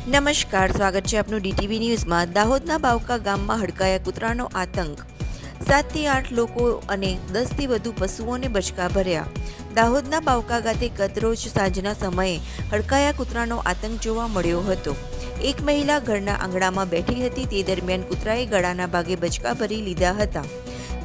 નમસ્કાર, સ્વાગત છે આપનું ડીટીવી ન્યૂઝમાં। દાહોદના બાવકા ગામમાં હડકાયા કૂતરાનો આતંક, 7 થી 8 લોકો અને 10 થી વધુ પશુઓને બચકા ભર્યા। દાહોદના બાવકા ગાતે ગતરોજ સાંજના સમયે હડકાયા કૂતરાનો આતંક જોવા મળ્યો હતો। એક મહિલા ઘરના આંગણામાં બેઠી હતી, તે દરમિયાન કૂતરાએ ગળાના ભાગે બચકા ભરી લીધા હતા।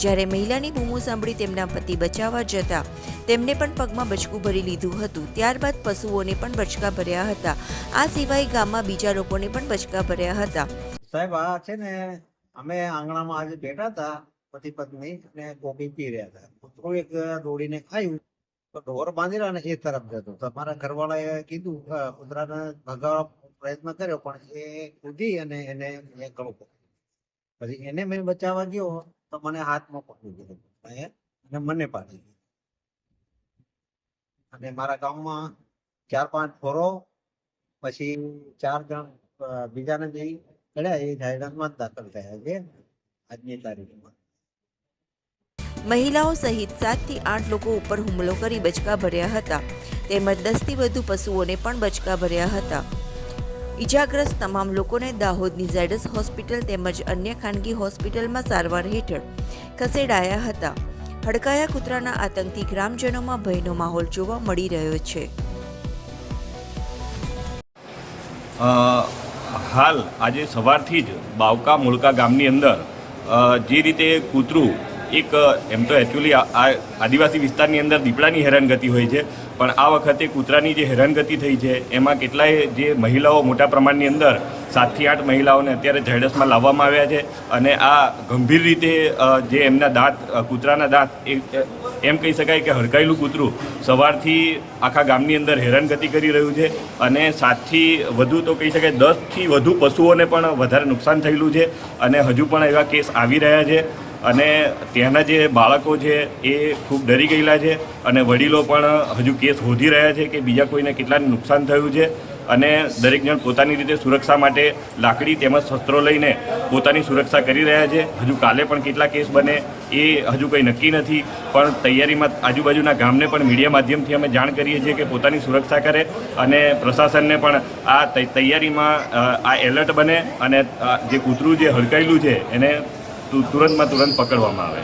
જ્યારે મહિલાની બૂમો સાંભળી તેમના પતિ બચાવવા જતા તેમને પણ પગમાં બચકું ભરી લીધું હતું। ત્યારબાદ પશુઓને પણ બચકા ભર્યા હતા। આ સિવાય ગામમાં બીજા લોકોને પણ બચકા ભર્યા હતા। સાહેબ, આ છે ને, અમે આંગણામાં આજે બેઠા હતા પતિ પત્ની ને કોફી પી રહ્યા હતા। કૂતરું એક દોડીને ખાયું તો ઢોર બાંધેલા ને એ તરફ જતો તો મારા ઘરવાળાએ કીધું કૂતરાને ભગાવવા પ્રયત્ન કર્યો, પણ એ કૂદી અને એને ગળું પકડ્યું। પછી એને મેં બચાવવા ગયો તો મને હાથમાં પકડી દીધો અને મને પાડી દીધો। અને મારા ગામમાં 4-5 ઢોરો, પછી 4 જણ બીજાને જે કર્યા એ જાહેરાતમાં દાખલ થયા છે આજની તારીખમાં। મહિલાઓ સહિત 7 થી 8 લોકો ઉપર હુમલો કરી બચકા ભર્યા હતા, તેમજ 10 થી વધુ પશુઓને પણ બચકા ભર્યા હતા। ઈજાગ્રસ્ત તમામ લોકોને દાહોદની ઝેડસ હોસ્પિટલ તેમજ અન્ય ખાનગી હોસ્પિટલમાં સારવાર હેઠળ ખસેડાયા હતા। હડકાયા કૂતરાના આતંકથી ગ્રામજનોમાં ભયનો માહોલ જોવા મળી રહ્યો છે। હાલ આજે સવારથી જ બાવકા મુળકા ગામની અંદર જે રીતે કૂતરું એક એમ તો એકચ્યુઅલી આ આદિવાસી વિસ્તારની અંદર દીપડાની હેરાનગતિ હોય છે, પણ આ વખતે કૂતરાની જે હેરાનગતિ થઈ છે એમાં કેટલાય જે મહિલાઓ મોટા પ્રમાણની અંદર 7 થી 8 મહિલાઓને અત્યારે ઝાયડસમાં લાવવામાં આવ્યા છે। અને આ ગંભીર રીતે જે એમના દાંત, કૂતરાના દાંત, એમ કહી શકાય કે હડકાયેલું કૂતરું સવારથી આખા ગામની અંદર હેરાનગતિ કરી રહ્યું છે। અને 7 થી વધુ તો કહી શકાય 10 થી વધુ પશુઓને પણ વધારે નુકસાન થયેલું છે અને હજુ પણ એવા કેસ આવી રહ્યા છે। અને ત્યાંના જે બાળકો છે એ ખૂબ ડરી ગયેલા છે અને વડીલો પણ હજુ કેસ શોધી રહ્યા છે કે બીજા કોઈને કેટલાને નુકસાન થયું છે। અને દરેક જણ પોતાની રીતે સુરક્ષા માટે લાકડી તેમજ શસ્ત્રો લઈને પોતાની સુરક્ષા કરી રહ્યા છે। હજુ કાલે પણ કેટલા કેસ બને એ હજુ કંઈ નક્કી નથી, પણ તૈયારીમાં આજુબાજુના ગામને પણ મીડિયા માધ્યમથી અમે જાણ કરીએ છીએ કે પોતાની સુરક્ષા કરે અને પ્રશાસનને પણ આ તૈયારીમાં આ એલર્ટ બને અને જે કૂતરું જે હડકાયેલું છે એને તુરંતમાં તુરંત પકડવામાં આવે।